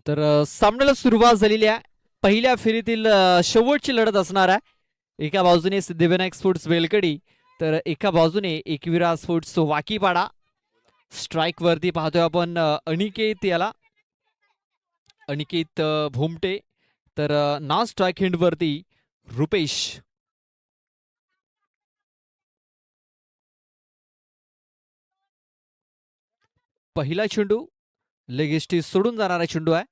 तर सामन्याला सुरुवात झालेली आहे. पहिल्या फेरीतील शेवटची लढत असणार आहे. एका बाजूने सिद्धिविनायक स्पोर्ट्स वेलकडी तर एका बाजूने एकविरा स्पोर्ट्स वाकीपाडा. स्ट्राईक वरती पाहतोय आपण अनिकेत याला, अनिकेत भोमटे. तर नॉन स्ट्राईक हिंड वरती रुपेश. पहिला चेंडू लेगिस्टी सोडून जाणारा चेंडू आहे.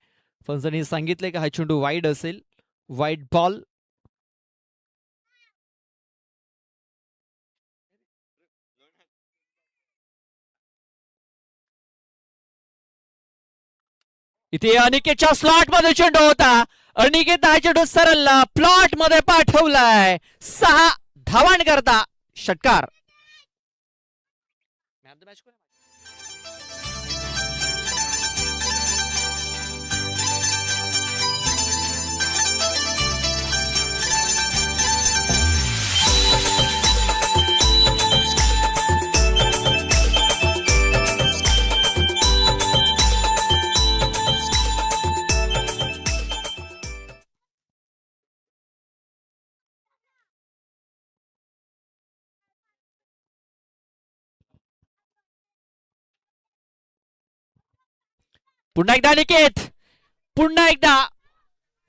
फंजांनी सांगितले की हा चेंडू वाईड असेल, वाईड बॉल. इथे अनिकेतच्या स्लॉट मध्ये चेंडू होता. अनिकेत हा चेंडू सरळ प्लॉट मध्ये पाठवलाय. 6 धावांनी करता षटकार. पुन्हा एकदा अनिकेत, पुन्हा एकदा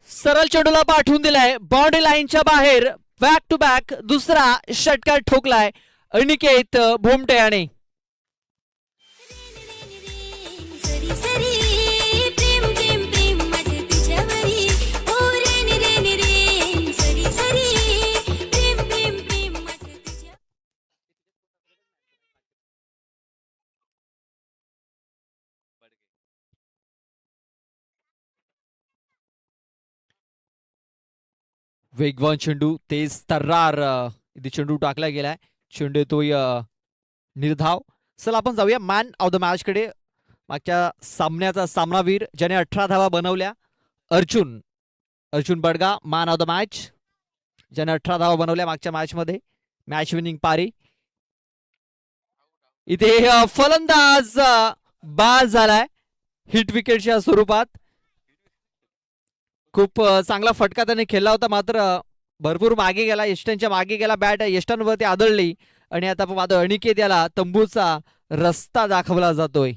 सरळ चेंडूला पाठवून दिलाय बाउंड्री लाईनच्या बाहेर. बॅक टू बॅक दुसरा षटकार ठोकलाय अनिकेत भोमटे याने. वेगवान चेंडू, तेज तर्रार इथे चेंडू टाकला गेलाय. चेंडू येतोय निर्धाव. चला आपण जाऊया मॅन ऑफ द मॅच कडे. मागच्या सामन्याचा सामनावीर ज्याने 18 धावा बनवल्या, अर्जुन बडगा मॅन ऑफ द मॅच, ज्याने 18 धावा बनवल्या मागच्या मॅच मध्ये. मॅच विनिंग पारी. इथे फलंदाज बाद झालाय हिट विकेटच्या स्वरूपात. खूप चांगला फटका त्याने खेळला होता, मात्र भरपूर मागे गेला, यष्टांच्या मागे गेला. बॅट यष्टांवरती आदळली आणि आता आपण पाहतो अनिकेत याला तंबूचा रस्ता दाखवला जातोय.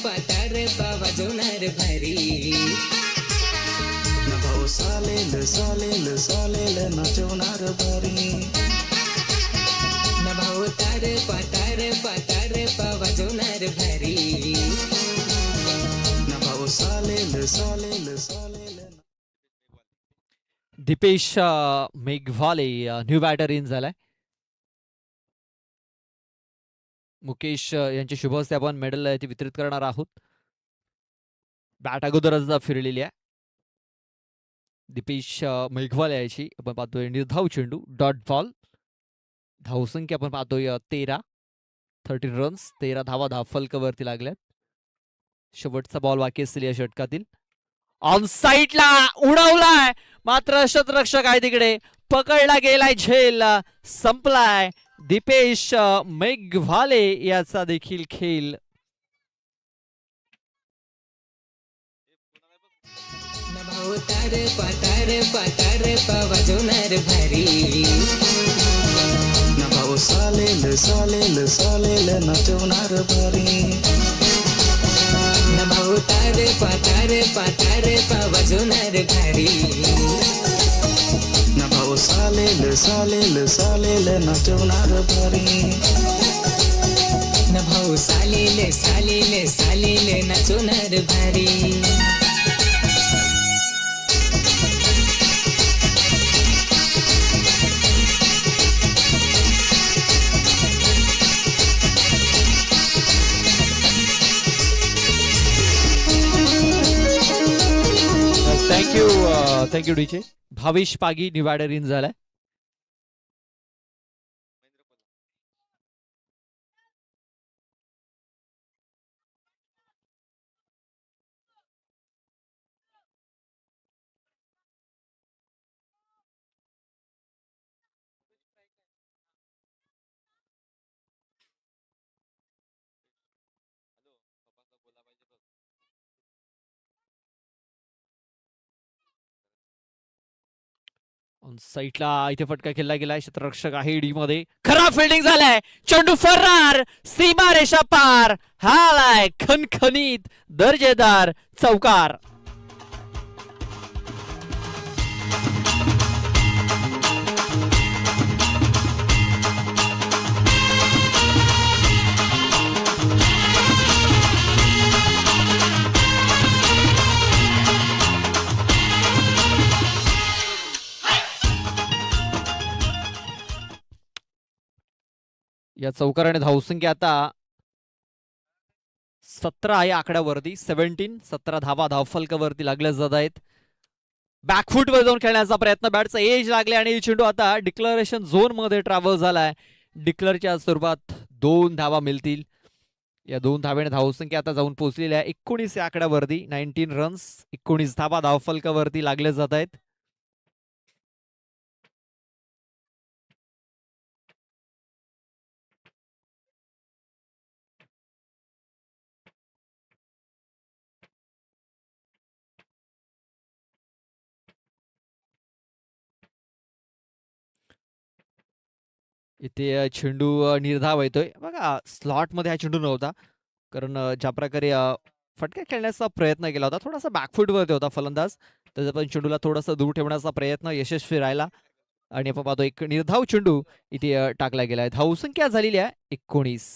पातार वाजवणार भारी. भाऊ सालेल सालेल सालेल नाचवणार भारी. भाऊ तार पातार वाजवणार भारी. भाऊ सालेल सालेल सालेल. Deepesh Meghwale new batter in झालाय. मुकेश यांच्या शुभ हस्ते आपण मेडल वितरित करणार आहोत. बॅट अगोदरच फिरलेली आहे. दीपेश मेघवाल याची आपण पाहतोय निर्धाव चेंडू, डॉट बॉल. धावसंख्या आपण पाहतोय 13 रन्स, 13 धावा फलकावरती लागल्यात. शेवटचा बॉल बाकी असतील या षटकातील. ऑन साईडला उडवलाय, मात्र शतरक्षक आहे तिकडे, पकडला गेलाय, झेल संपलाय. दीपेश मेघवाले याचा देखील खेळ. तार पातार वाजवणार भारी. भाऊ सालेल सालेल सालेल नाचवणार भारी. भाऊ तार पातार वाजवणार भारी. भाऊ सालेल सालेल सालेल नाचवणार भारी. भाऊ सालेल सालेल सालेल नाचवणार भारी. थँक्यू डीचे. भाविश पागी निवाडर इन झालाय. साईटला इथे फटका खेळला गेलाय. क्षेत्ररक्षक आहे डी मध्ये. खराब फिल्डिंग झालाय. चेंडू फरार. सीमा रेषा पार. हालाय खणखणीत दर्जेदार चौकार. या चौकाराने धावसंख्या आता 17 आहे आकड्यावरती. 17 धावा धावफलकावरती लागल्या जात आहेत. बॅकफूट वर जाऊन खेळण्याचा प्रयत्न. बॅटचा एज लागले आणि चेंडू आता डिक्लरेशन झोन मध्ये ट्रॅव्हल झालाय. डिक्लेअरच्या स्वरूपात 2 धावा मिळतील. या 2 धावेने धावसंख्या आता जाऊन पोहोचलेली आहे 19 या आकड्यावरती. 19 रन्स, 19 धावा धावफलकावरती लागल्या जात आहेत. इथे चेंडू निर्धाव येतोय बघा. स्लॉट मध्ये हा चेंडू नव्हता. कारण ज्या प्रकारे फटका खेळण्याचा प्रयत्न केला होता, थोडासा बॅकफूट वरती होता फलंदाज. त्याचा पण चेंडूला थोडासा दूर ठेवण्याचा प्रयत्न यशस्वी राहिला. आणि आपण पाहतो एक निर्धाव चेंडू इथे टाकला गेलाय. धावसंख्या झालेली आहे 19.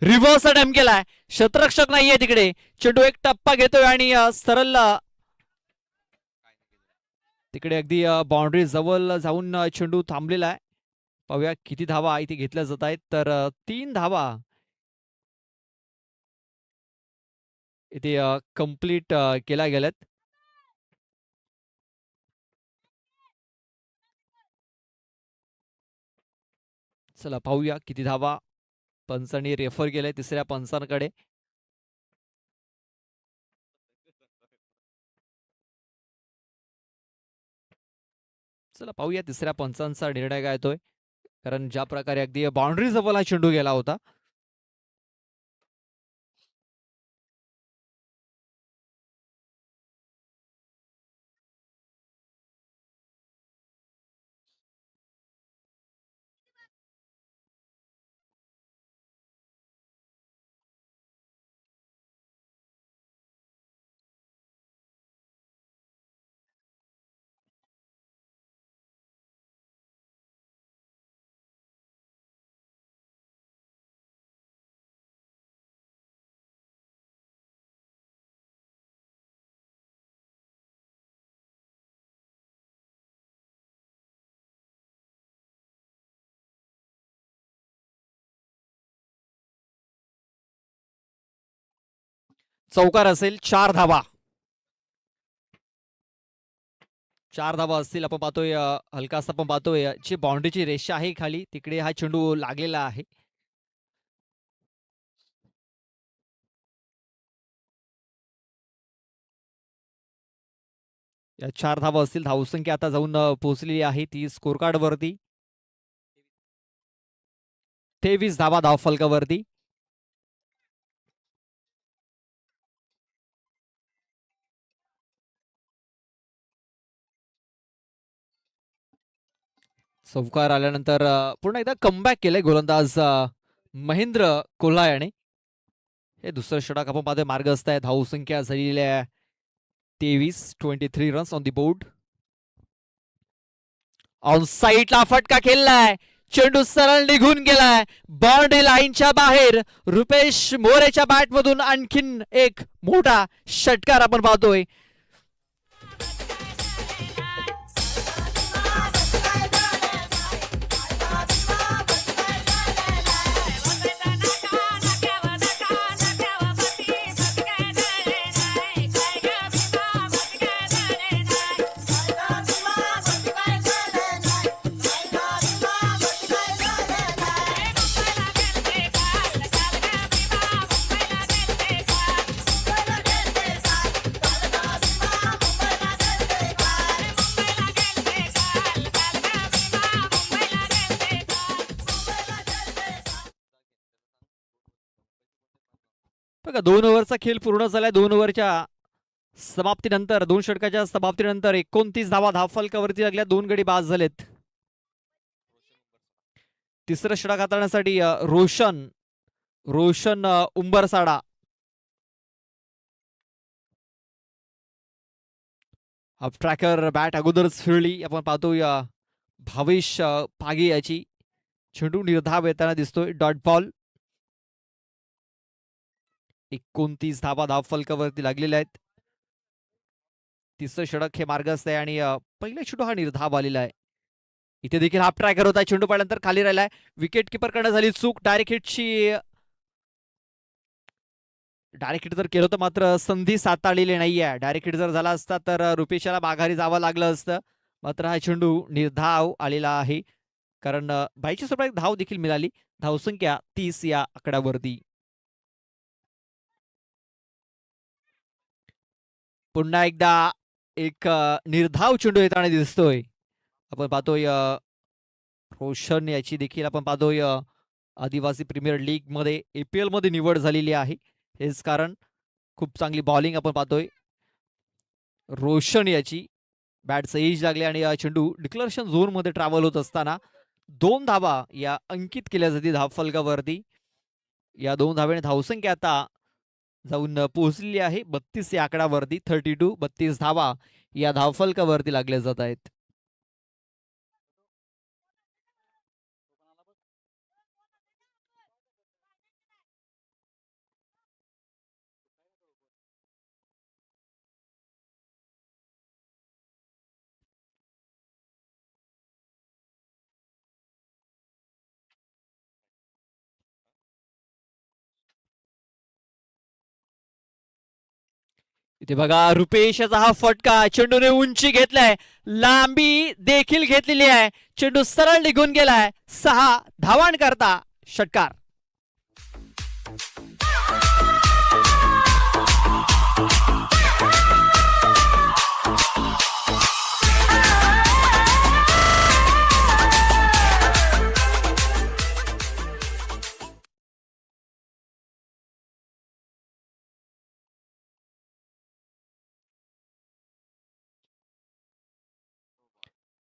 रिव्हर्स अटेम्प्ट केलाय. क्षेत्ररक्षक नाहीये तिकडे. चेंडू एक टप्पा घेतोय आणि सरळ तिकडे अगदी बाउंड्री जवळ जाऊन चेंडू थांबलेला आहे. पाहूया किती धावा इथे घेतल्या जात आहेत. तर 3 धावा इथे कंप्लीट केल्या गेल्यात. चला पाहूया किती धावा पंचांनी रेफर केलंय तिसऱ्या पंचांकडे. चला पाहूया तिसऱ्या पंचांचा निर्णय काय येतोय. कारण ज्या प्रकारे अगदी बाउंड्री जवळ हा चेंडू गेला होता. चौकार असेल. 4 धावा. 4 धावा असतील. आपण पाहतोय हलकासा आपण पाहतोय जी बाउंड्रीची रेषा आहे खाली तिकडे हा चेंडू लागलेला आहे. या 4 धावा असतील. धावसंख्या आता जाऊन पोहोचलेली आहे ती स्कोर कार्ड वरती 23 धावा धावफलकावरती. चौकार आल्यानंतर पुन्हा एकदा कमबॅक केलंय गोलंदाज महेंद्र कोल्हा याने. हे दुसरं षटक आपण पाहतोय मार्गस्थ आहे. धावसंख्या झालेली आहे 23 runs on the board. On साईडला फटका खेळलाय. चेंडू सरळ निघून गेलाय बाउंड्री लाईनच्या बाहेर. रुपेश मोरेच्या बॅट मधून आणखीन एक मोठा षटकार आपण पाहतोय. बघा 2 ओव्हरचा खेळ पूर्ण झालाय. 2 ओव्हरच्या समाप्तीनंतर 2 षटकाच्या समाप्तीनंतर 29 धावा धावफलकावरती लागल्या. 2 गडी बाद झालेत. तिसरं षटक हाताळण्यासाठी Roshan Roshan Umbarsada half tracker bat अगोदरच फिरली. आपण पाहतोय भावेश पागे याची चेंडू निर्धाव येताना दिसतोय. Dot ball. 29 धावा धावफलकावरती लागलेल्या आहेत. तिसरं षटक हे मार्गस्थ आहे आणि पहिला चेंडू हा निर्धाव आलेला आहे. इथे देखील हाफ ट्रॅकर होता. चेंडू पडल्यानंतर खाली राहिलाय. विकेट किपर कडे झाली चूक. डायरेक्ट हिटची डायरेक्ट हिट जर केलं होतं मात्र संधी साताळलेली नाहीये. डायरेक्ट हिट जर झाला असता तर रुपेशाला माघारी जावं लागलं असतं. मात्र हा चेंडू निर्धाव आलेला आहे. कारण 42 रुपये धाव देखील मिळाली. धावसंख्या 30 या आकड्यावरती. पुन्हा एकदा एक निर्धाव चेंडू येताना दिसतोय. आपण पाहतोय रोशन याची देखील आपण पाहतोय आदिवासी प्रीमियर लीग मध्ये APL मध्ये निवड झालेली आहे. हेच कारण खूप चांगली बॉलिंग आपण पाहतोय. रोशन याची बॅट एज लागली आणि चेंडू डिक्लेरेशन झोन मध्ये ट्रॅव्हल होत असताना 2 धावा या अंकित केल्या जातील धावफलकावरती. या 2 धावेने धावसंख्या आता जाऊन पोहोचलेली आहे 32 या आकड्यावरती. 32 धावा या धावफलकावरती लागल्या जात आहेत. इथे बघा रुपेशचा हा फटका. चेंडूने उंची घेतलाय. लांबी देखील घेतलेली आहे. चेंडू सरळ निघून गेलाय. 6 धावांकरता षटकार.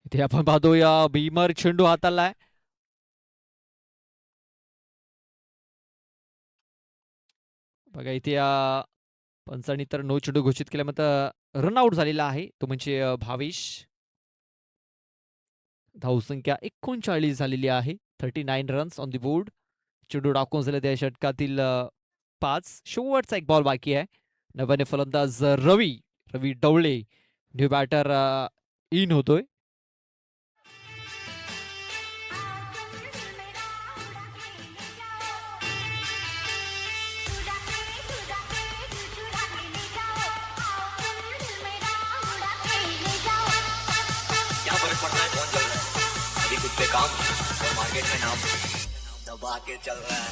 इथे आपण पाहतोय भीमर चेंडू हाताळलाय. बघा इथे पंचांनी तर नो चेंडू घोषित केल्यानंतर रनआउट झालेला आहे. तो म्हणजे भावेश. धावसंख्या 39 झालेली आहे. 39 रन्स ऑन द बोर्ड. चेंडू टाकून झाले त्या षटकातील 5. शेवटचा एक बॉल बाकी आहे. नव्याने फलंदाज रवी रवी डवळे न्यू बॅटर इन होतोय. पे काम और मार्केट में नाम दबा के चल रहा है.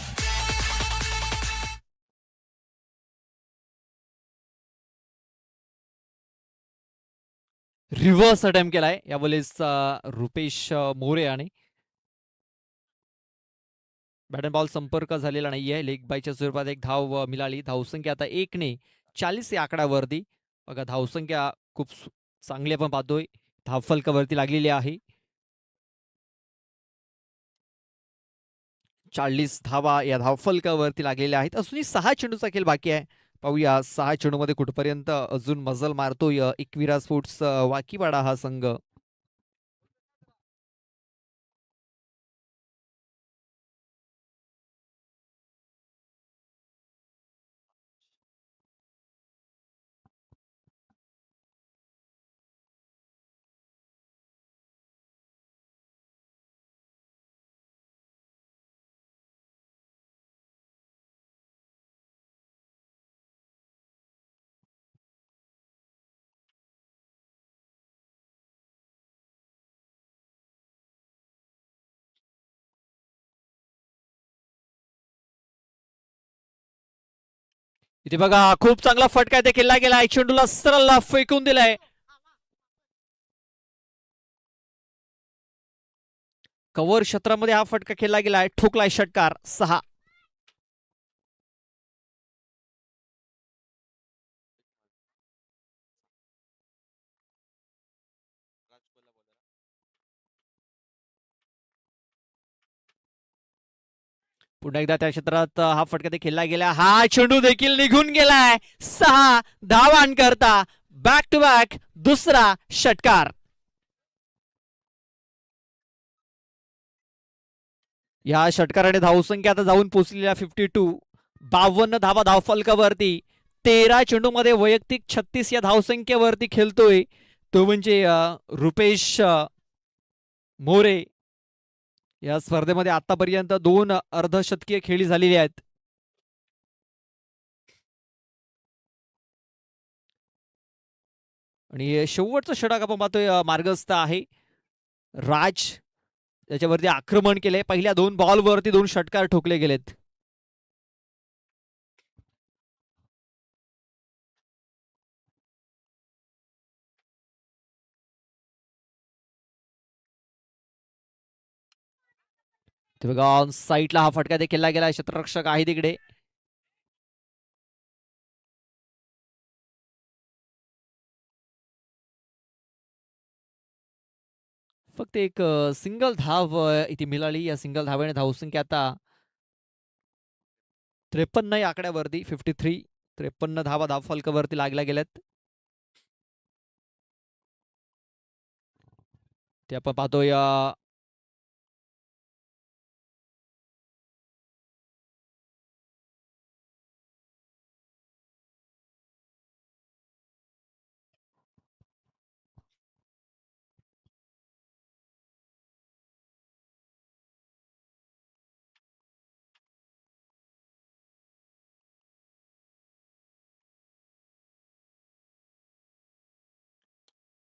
रिव्हर्स अटेम्प्ट केलाय यावेळेस रुपेश मोरे आणि बॅट अँड बॉल संपर्क झालेला नाहीये. लेग बायच्या स्वरूपात एक धाव मिळाली. धावसंख्या आता 1ने 40 या आकड्यावरती. बघा धावसंख्या खूप चांगली आपण पाहतोय धावफलकावरती लागलेली आहे. 40 धावा या धावफलकावरती लागलेल्या आहेत. अजूनही 6 चेंडूचा खेळ बाकी आहे. पाहूया 6 चेंडूमध्ये कुठपर्यंत अजून मजल मारतोय एकविरा स्पोर्ट्स वाकीवाडा हा संघ. इथे बघा खूप चांगला फटका इथे केला गेलाय. चेंडूला सरळ फेकून दिलाय. कव्हर क्षेत्रामध्ये हा फटका खेळला गेलाय. ठोकलाय षटकार. 6. पुन्हा एकदा त्या क्षेत्रात हा फटका ते खेळला गेला. हा चेंडू देखील निघून गेलाय. 6 धावांकरता बॅक टू बॅक दुसरा षटकार. या षटकाराने धावसंख्या आता जाऊन पोहोचलेल्या 52. 52 धावा धावफलकावरती. 13 चेंडूमध्ये वैयक्तिक 36 या धावसंख्येवरती खेळतोय तो म्हणजे रुपेश मोरे. या स्पर्धेमध्ये आतापर्यंत 2 अर्धशतकीय खेळी झालेली आहेत. आणि शेवटचं षटक आपण पाहतोय मार्गस्थ आहे. राज त्याच्यावरती आक्रमण केले. पहिल्या 2 बॉलवरती 2 षटकार ठोकले गेलेत. ते बघा ऑन साईडला हा फटका देखील गेला. क्षेत्ररक्षक आहे तिकडे. फक्त एक सिंगल धाव इथे मिळाली. या सिंगल धावेने धावसंख्या आता 53 या आकड्यावरती 53. 53 धावा धावफलकावरती लागल्या गेल्यात. ते आपण पाहतोय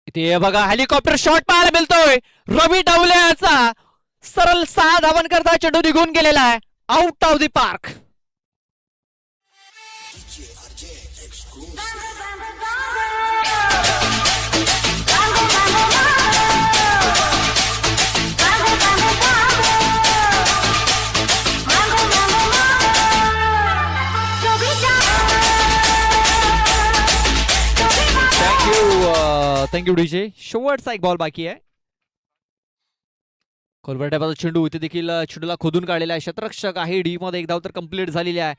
इथे बघा हेलिकॉप्टर शॉट पाहायला मिळतोय. रवी डवलेचा सरळ 6 धावांकरता चेंडू निघून गेलेला आहे. Out of the park. Thank you DJ. शेवटचा एक बॉल बाकी आहे. कोलबर्ट्याचा चेंडू इथे देखील चेंडूला खोदून काढलेला आहे. क्षेत्ररक्षक आहे. डी मध्ये एक धाव तर कंप्लीट झालेली आहे.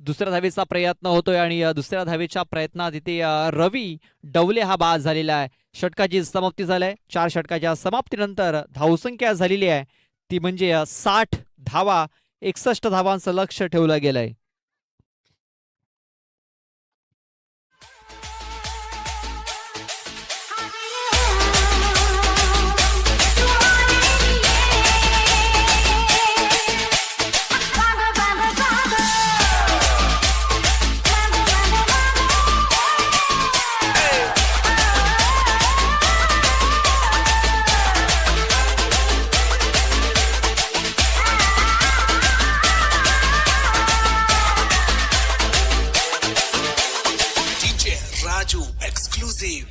दुसऱ्या धावेचा प्रयत्न होतोय आणि दुसऱ्या धावेच्या प्रयत्नात इथे रवी डवले हा बाद झालेला आहे. षटकाची समाप्ती झाली. 4 षटकाच्या समाप्तीनंतर धावसंख्या झालेली आहे ती म्हणजे 60 धावा. 61 धावांचं लक्ष ठेवलं गेलंय. Raju exclusive.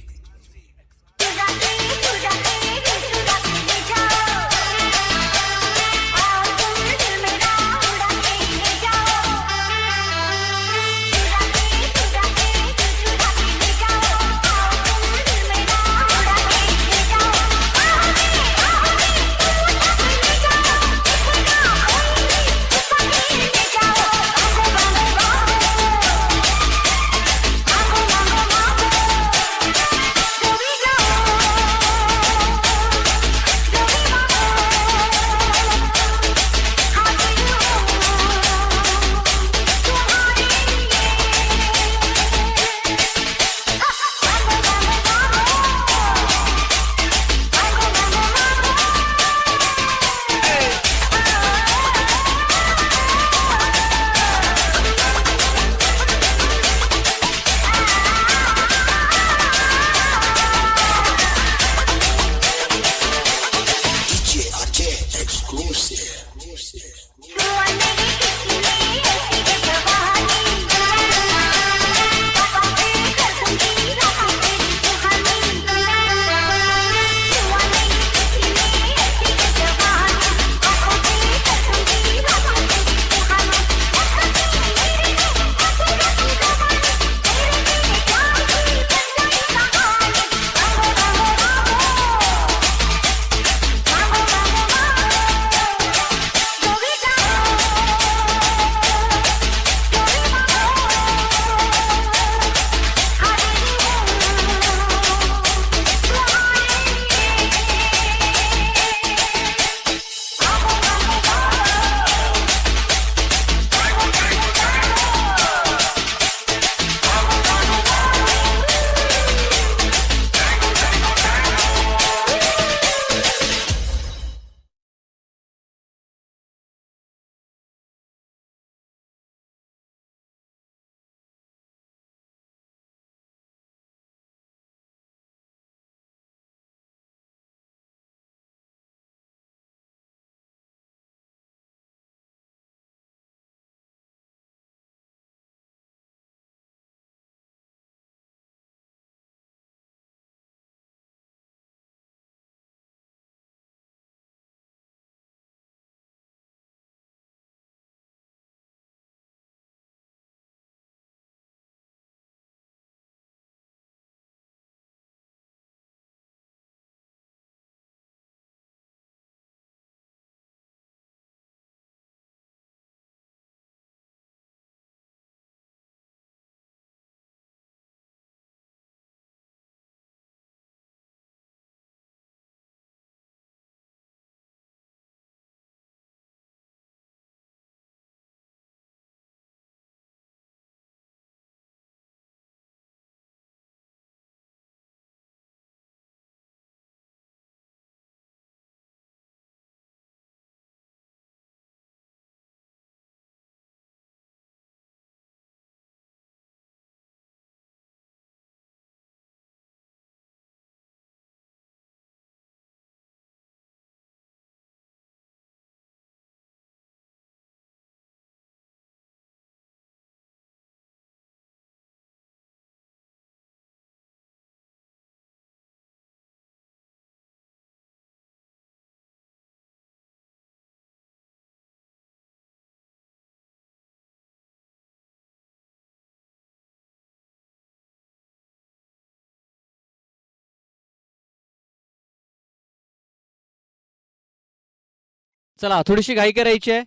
चला थोडीशी घाई करायची आहे.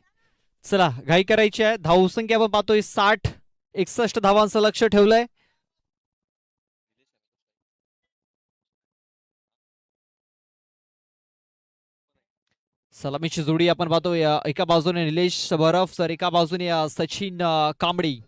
चला घाई करायची आहे. धावसंख्या आपण पाहतोय 61 धावांचं लक्ष ठेवलंय. सलामीची जोडी आपण पाहतोय. एका बाजूने निलेश बरफ तर एका बाजूने सचिन कांबडी.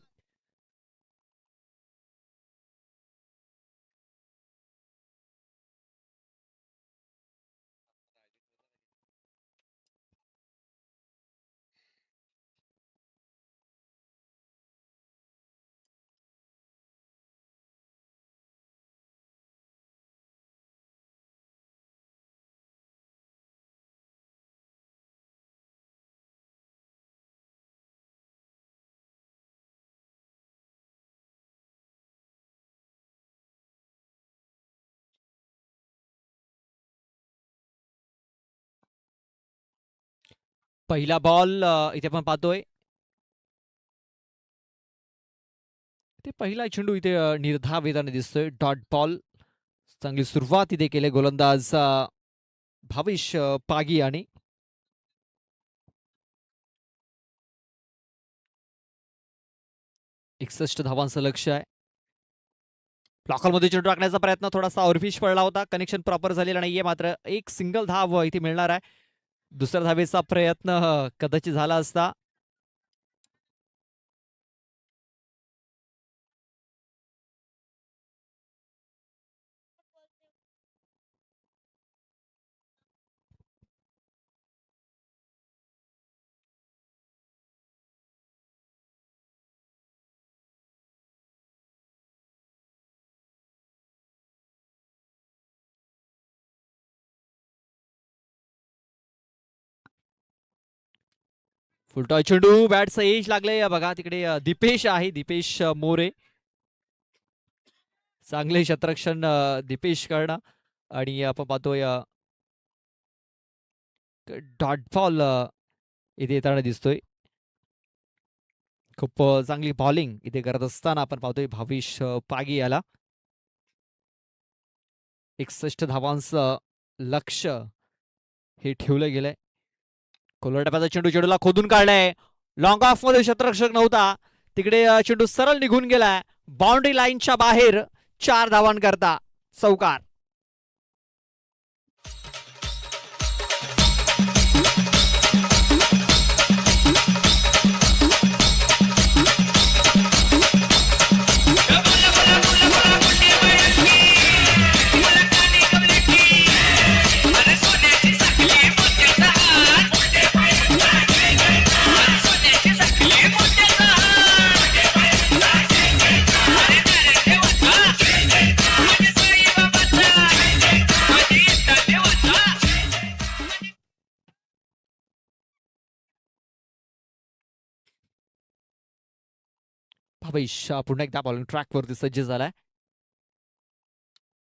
पहिला बॉल इथे आपण पाहतोय. ते पहिला चेंडू इथे निर्धाव येताना दिसतोय. Dot ball. चांगली सुरुवात इथे केली गोलंदाज भावेश पागी आणि 61 धावांचं लक्ष आहे. ब्लॉकरमध्ये चेंडू टाकण्याचा प्रयत्न थोडासा ऑरफिश पडला होता. कनेक्शन प्रॉपर झालेला नाहीये. मात्र एक सिंगल धाव इथे मिळणार आहे. दुसऱ्या धावेचा प्रयत्न कदाचित झाला असता. फुलटॉय चेंडू बॅटचं एज लागलंय बघा. तिकडे दीपेश आहे. दीपेश मोरे. चांगले क्षेत्ररक्षण दीपेश करणं. आणि आपण पाहतोय डॉट बॉल इथे येताना दिसतोय. खूप चांगली बॉलिंग इथे करत असताना आपण पाहतोय भावेश पागी याला. 61 धावांचं लक्ष हे ठेवलं गेलंय. कोलरटप्याचा चेंडू चेंडूला खोदून काढलाय. लॉंग ऑफ मध्ये क्षेत्ररक्षक नव्हता. तिकडे चेंडू सरळ निघून गेलाय. बाउंड्री लाईनच्या बाहेर 4 धावांकरता चौकार. भावेश पुन्हा एकदा बॉलिंग ट्रॅक वरती सज्ज झालाय.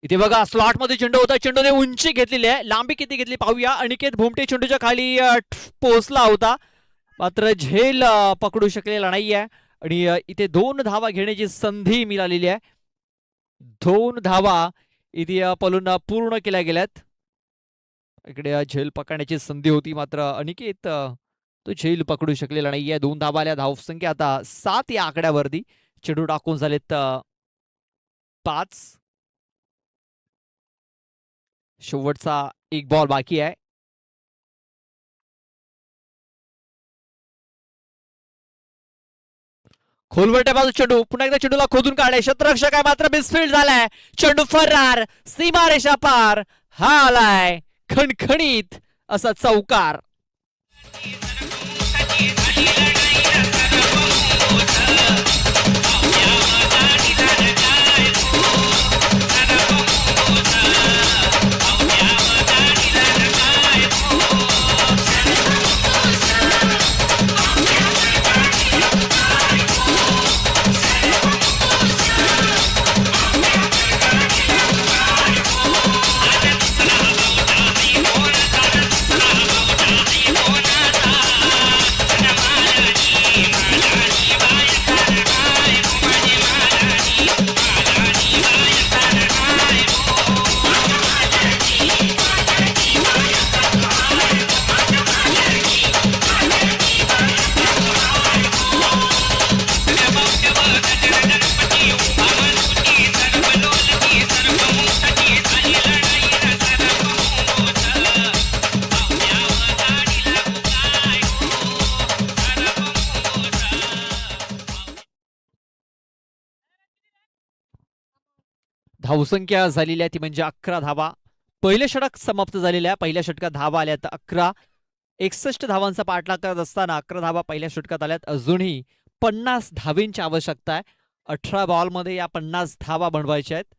इथे बघा स्लॉट मध्ये चेंडू होता. चेंडूने उंची घेतलेली आहे. लांबी किती घेतली पाहूया. अनिकेत भोमटे चेंडूच्या खाली पोहोचला होता. मात्र झेल पकडू शकलेला नाहीये. आणि इथे 2 धावा घेण्याची संधी मिळालेली आहे. 2 धावा इथे पलून पूर्ण केल्या गेल्यात. इकडे झेल पकडण्याची संधी होती. मात्र अनिकेत तो झेल पकडू शकलेला नाहीये. 2 धावा आल्या. धावसंख्या आता 7 या आकड्यावरती. चेंडू टाकून झालेत 5. शेवटचा एक बॉल बाकी आहे. खोलवरट्या बाजू चेंडू पुन्हा एकदा चेंडूला खोदून काढाय. क्षेत्ररक्षक आहे मात्र मिसफील्ड झालाय. चेंडू फरार. सीमारेषा पार. हा आलाय खणखणीत असा चौकार. धावसंख्या झालेली आहे ती म्हणजे 11 धावा. पहिले षटक समाप्त झालेले आहे. पहिल्या षटकात धावा आल्यात 11. 61 धावांचा पाठलाग करत असताना 11 धावा पहिल्या षटकात आल्यात. अजूनही 50 धावेंची आवश्यकता आहे. 18 बॉलमध्ये या 50 धावा बनवायच्या आहेत.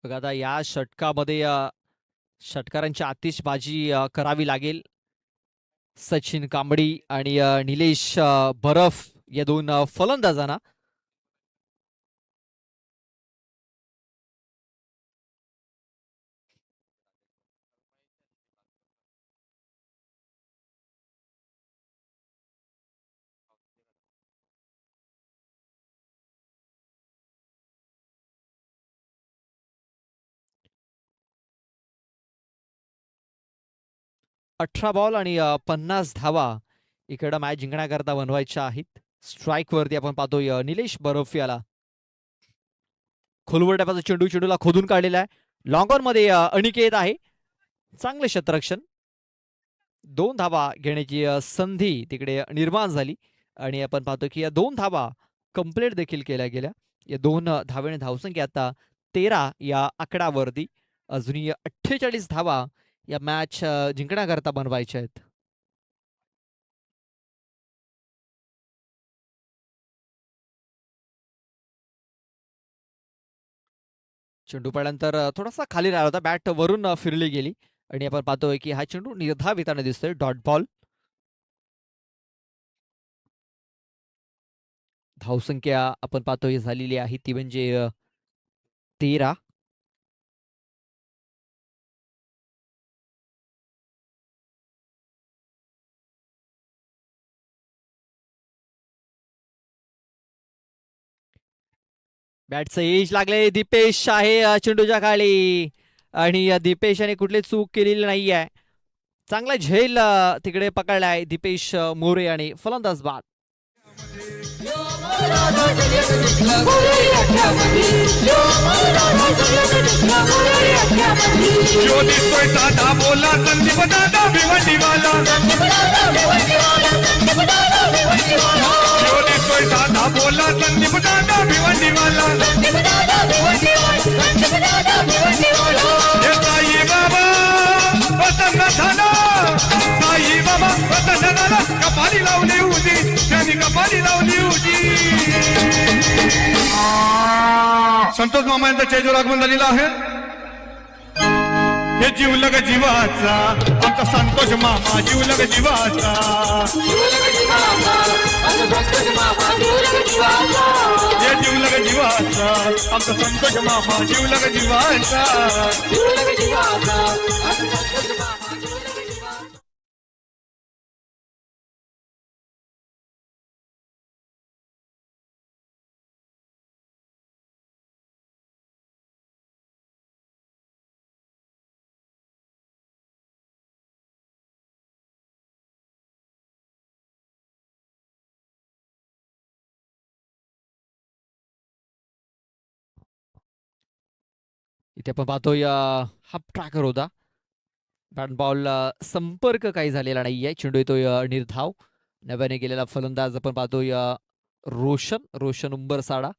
बघा आता या षटकामध्ये षटकारांची आतिषबाजी करावी लागेल. सचिन कांबडी आणि निलेश बरफ या दोन फलंदाजांना. अठरा बॉल आणि 50 धावा इकडं मॅच जिंकण्याकरता बनवायच्या आहेत. स्ट्राईक वरती आपण पाहतोय निलेश बरफ याला. खोलवर टप्प्याचा चेंडूला खोदून काढलेला आहे. लॉंग ऑन मध्ये अनिकेत आहे. चांगले क्षेत्ररक्षण. 2 धावा घेण्याची संधी तिकडे निर्माण झाली आणि आपण पाहतो की या 2 धावा कंप्लीट देखील केल्या गेल्या. या 2 धावेने धावसंख्या आता 13 या आकड्यावरती. अजूनही 48 धावा या मॅच जिंकण्याकरता बनवायच्या आहेत. चेंडू पडल्यानंतर थोडासा खाली राहिला होता. बॅट वरून फिरली गेली आणि आपण पाहतोय की हा चेंडू निर्धाव येताना दिसतोय. Dot ball. धावसंख्या आपण पाहतोय झालेली आहे ती म्हणजे 13. बॅटचं एज लागले. दीपेश आहे चेंडूच्या खाली आणि दीपेश याने कुठली चूक केलेली नाही आहे. चांगला झेल तिकडे पकडलाय दीपेश मोरे आणि फलंदाज बाद. जो दिसतोय साधा बोला संदीप दादा भिवंडीवाला. जो दिसतोय साधा बोला संदीप दादा भिवंडीवाला. हे साई बाबा वतन झाला. साई बाबा वतन झाला. कपाली लावली होती त्यांनी कपाली लावली होती. संतोष मामा यांचा चेजूर आगमन झालेला आहे. हे जीवलग जीवाचा आमचा संतोष मामा. जीवलग जीवाचा हे जीवलग जीवाचा आमचा संतोष मामा. जीवलग जीवाचा इथे आपण पाहतोय हाफ ट्रॅकर होता. बॅट बॉल संपर्क काही झालेला नाहीये. चेंडू येतोय निर्धाव. नव्याने गेलेला फलंदाज आपण पाहतोय रोशन उंबरसाडा.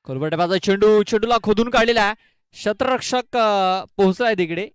कोलबटाचा चेंडूला खोदून काढलेला आहे. क्षेत्ररक्षक पोहोचलाय तिकडे.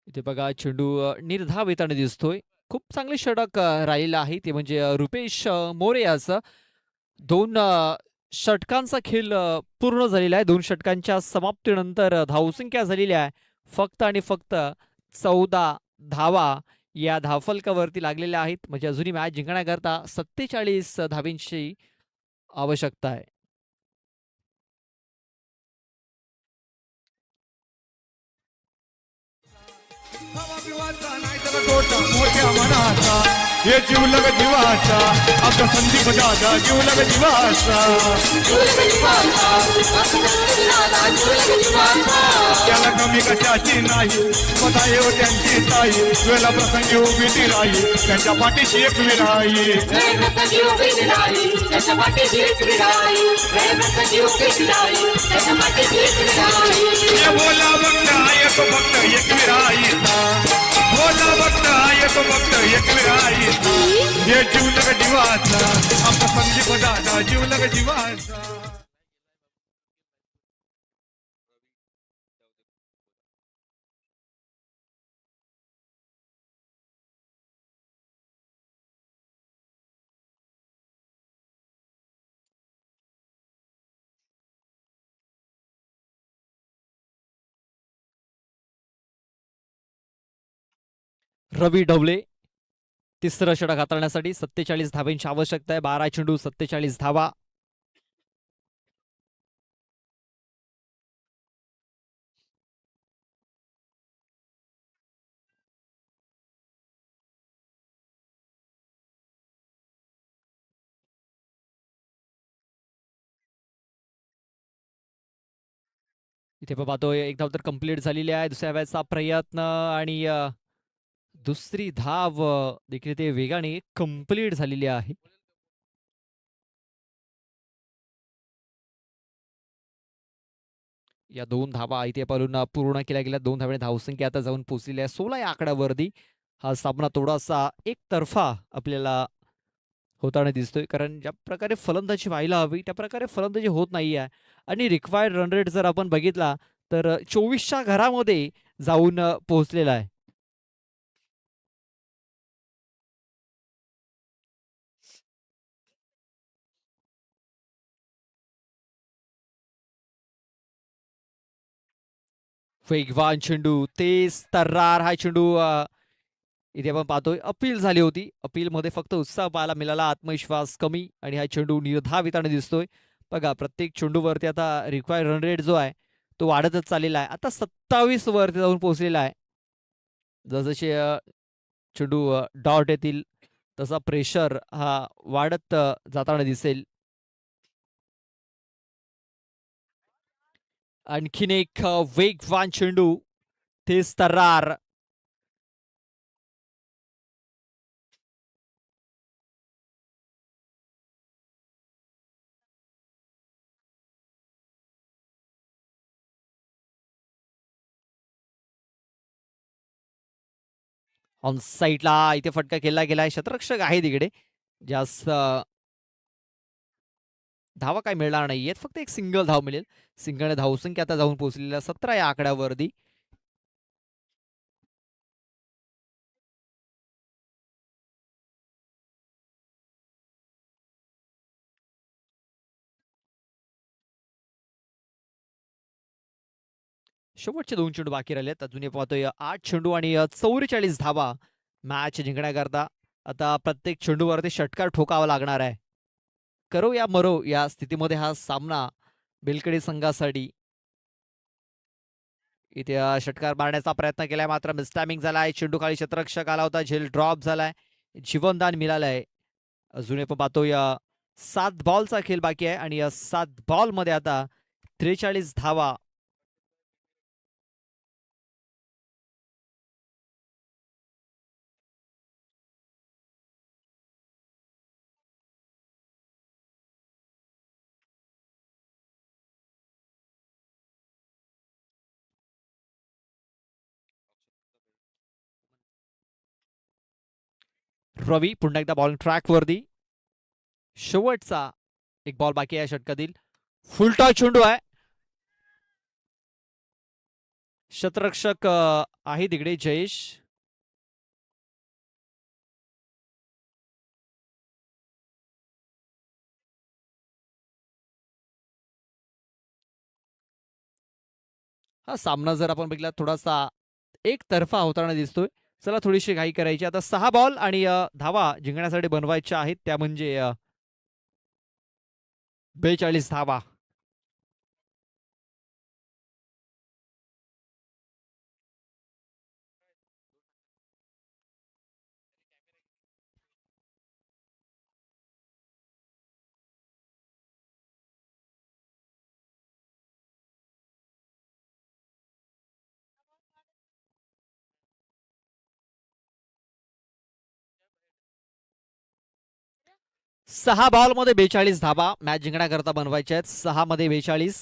इथे बघा चेंडू निर्धाव येताना दिसतोय. खूप चांगले षटक राहिलेलं आहे ते म्हणजे रुपेश मोरे याचं. 2 षटकांचा खेळ पूर्ण झालेला आहे. 2 षटकांच्या समाप्तीनंतर धावसंख्या झालेली आहे फक्त आणि फक्त 14 धावा या धावफलकावरती लागलेल्या आहेत. म्हणजे अजूनही मॅच जिंकण्याकरता 47 धावींची आवश्यकता आहे. पिवाचा नाही तर तोटा मोठ्या मनाचा हे जीवलग जीवाचा आपला संदीप दादा जीवलग जीवाचा त्याला कमी कशाची नाही स्वतः येऊ त्यांची ताई वेळेला प्रसंगी उभी ती राही त्यांच्या पाठीशी एक विराई बोला भक्त येतो फक्त एक विराईचा बोला भक्त येतो फक्त एक विराईचा हे जीवलग जीवाचा आपला संदीप दादा जीवलग जीवाचा रवी ढवले तिसरं षटक हाताळण्यासाठी 47 धावांची आवश्यकता आहे. 12 चेंडू 47 धावा. इथे आपण पाहतोय एक धाव तर कंप्लीट झालेली आहे. दुसऱ्या वेळेचा प्रयत्न आणि दुसरी धाव देखील ते वेगाने कंप्लीट झालेली आहे. या 2 धावा इथे पालून पूर्ण केल्या गेल्या. 2 धावांनी धावसंख्या आता जाऊन पोहोचलेली आहे 16 या आकड्यावरती. हा सामना थोडासा एकतर्फा आपल्याला होताना दिसतोय, कारण ज्या प्रकारे फलंदाजी व्हायला हवी त्या प्रकारे फलंदाजी होत नाही आहे. आणि रिक्वायर्ड रन रेट जर आपण बघितला तर 24च्या घरामध्ये जाऊन पोहोचलेला आहे. वेगवान चेंडू तेज तर्रार हा चेंडू इथे आपण पाहतोय अपील झाली होती. अपील मध्ये फक्त उत्साह पाहायला मिळाला, आत्मविश्वास कमी आणि हा चेंडू निर्धाविताने दिसतोय. बघा प्रत्येक चेंडूवरती आता रिक्वायर्ड रन रेट जो आहे तो वाढतच चाललेला आहे. आता 27 वरती जाऊन पोहोचलेला आहे. जसजसे चेंडू डॉट येतील तसा प्रेशर हा वाढत जाताना दिसेल. आणखीन एक वेगवान चेंडू तेज तर्रार. ऑन साईडला इथे फटका केला गेलाय. शतरक्षक आहे तिकडे. जास्त धावा काय मिळणार नाहीयेत, फक्त एक सिंगल धाव मिळेल. सिंगलने धावसंख्या आता जाऊन पोहोचलेल्या 17 या आकड्यावरती. शेवटचे 2 चेंडू बाकी राहिलेत. अजूनही पाहतोय 8 चेंडू आणि 44 धावा मॅच जिंकण्याकरता. आता प्रत्येक चेंडूवरती षटकार ठोकावा लागणार आहे. करो या मरो या स्थितीमध्ये हा सामना बेलकडी संघासाठी. इथे षटकार मारण्याचा प्रयत्न केलाय मात्र मिसटायमिंग झालाय. चेंडू खाली शतरक्षक आला होता, झेल ड्रॉप झालाय, जीवनदान मिळालंय. अजूनही आपण पाहतोय 7 बॉलचा खेळ बाकी आहे आणि या 7 बॉल मध्ये आता 43 धावा. रवी पुन्हा एकदा बॉलिंग ट्रॅक वरती. शेवटचा एक बॉल बाकी आहे षटकातील. फुलटॉ चेंडू आहे. शतरक्षक आहे तिकडे जयेश. हा सामना जर आपण बघितला थोडासा एकतर्फा होताना दिसतोय. चला थोडीशी घाई करायची. आता 6 बॉल आणि धावा जिंकण्यासाठी बनवायच्या आहेत त्या म्हणजे 42 धावा. सहा बॉल मध्ये 42 धावा मॅच जिंकण्याकरता बनवायच्या आहेत. 6 मध्ये 42.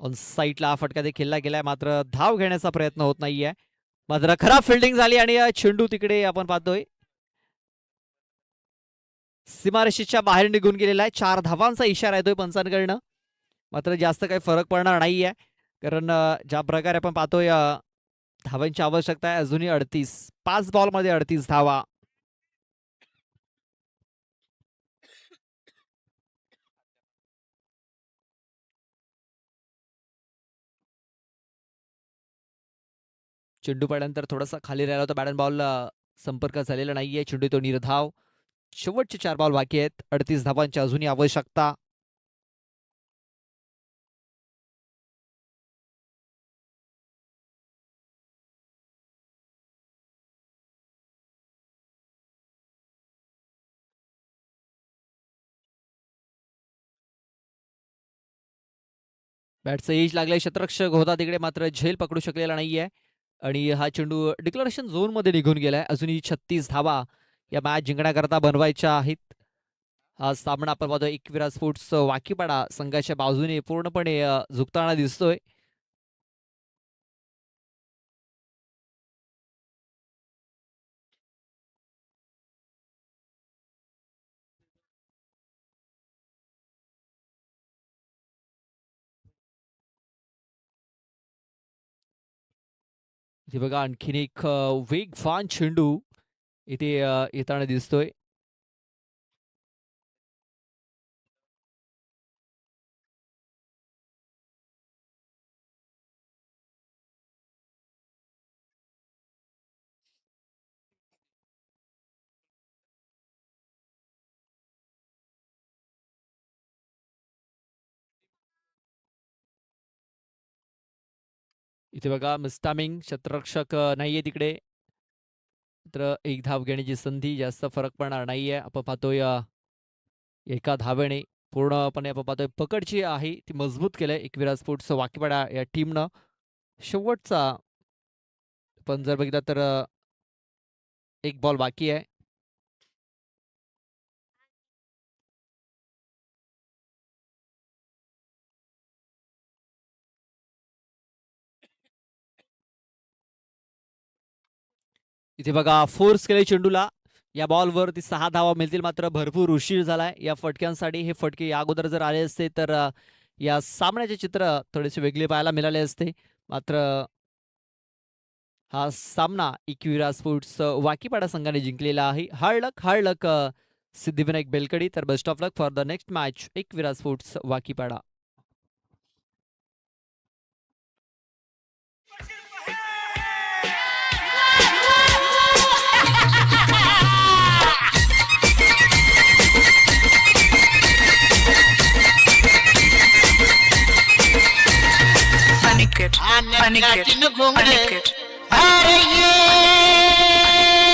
ऑन साईडला फटका देखील खेळला गेलाय मात्र धाव घेण्याचा प्रयत्न होत नाहीये. मात्र खराब फिल्डिंग झाली आणि चेंडू तिकडे आपण पाहतोय सीमारेषेच्या बाहेर निघून गेलेला आहे. 4 धावांचा इशारा येतोय पंचांकडनं. मात्र जास्त काही फरक पडणार नाहीये कारण ज्या प्रकारे आपण पाहतोय धावांची आवश्यकता आहे अजूनही 38. 5 बॉल मध्ये 38 धावा. चेंडू पडल्यानंतर थोडासा खाली राहिला होता. बॅट अँड बॉलला संपर्क झालेला नाहीये. चेंडू तो निर्धाव. शेवटचे 4 बॉल बाकी आहेत. 38 धावांची अजूनही आवश्यकता. बॅटचं एज लागलंय. क्षेत्ररक्षक होता तिकडे मात्र झेल पकडू शकलेला नाहीये आणि हा चेंडू डिक्लेरेशन झोन मध्ये निघून गेलाय. अजूनही 36 धावा या मॅच जिंकण्याकरता बनवायच्या आहेत. हा सामना आपण पाहतोय एकविरा स्पोर्ट्स वाकीपाडा संघाच्या बाजूने पूर्णपणे झुकताना दिसतोय. इथे बघा आणखीन एक वेगवान चेंडू इथे येताना दिसतोय. इथे बघा मिस्टामिंग क्षेत्ररक्षक नाहीये तिकडे. तर एक धाव घेण्याची संधी. जास्त फरक पडणार नाहीये. आपण पाहतोय एका धावेने पूर्णपणे आपण पाहतोय पकडची आहे ती मजबूत केलंय एकविरा स्पोर्ट्स वाकीपाडा या टीमनं. शेवटचा पण जर बघितला तर एक बॉल बाकी आहे. इथे बघा फोर्स केले चेंडूला. या बॉलवरती 6 धावा मिळतील मात्र भरपूर उशीर झालाय या फटक्यांसाठी. हे फटके या अगोदर जर आले असते तर या सामन्याचे चित्र थोडेसे वेगळे पाहायला मिळाले असते. मात्र हा सामना एकविरा स्पोर्ट्स वाकीपाडा संघाने जिंकलेला आहे. Hard luck Siddhivinayak Belkadi. तर best of luck for the next match Ekvira sports Wakipada. Panic it. Panic it. अरे ये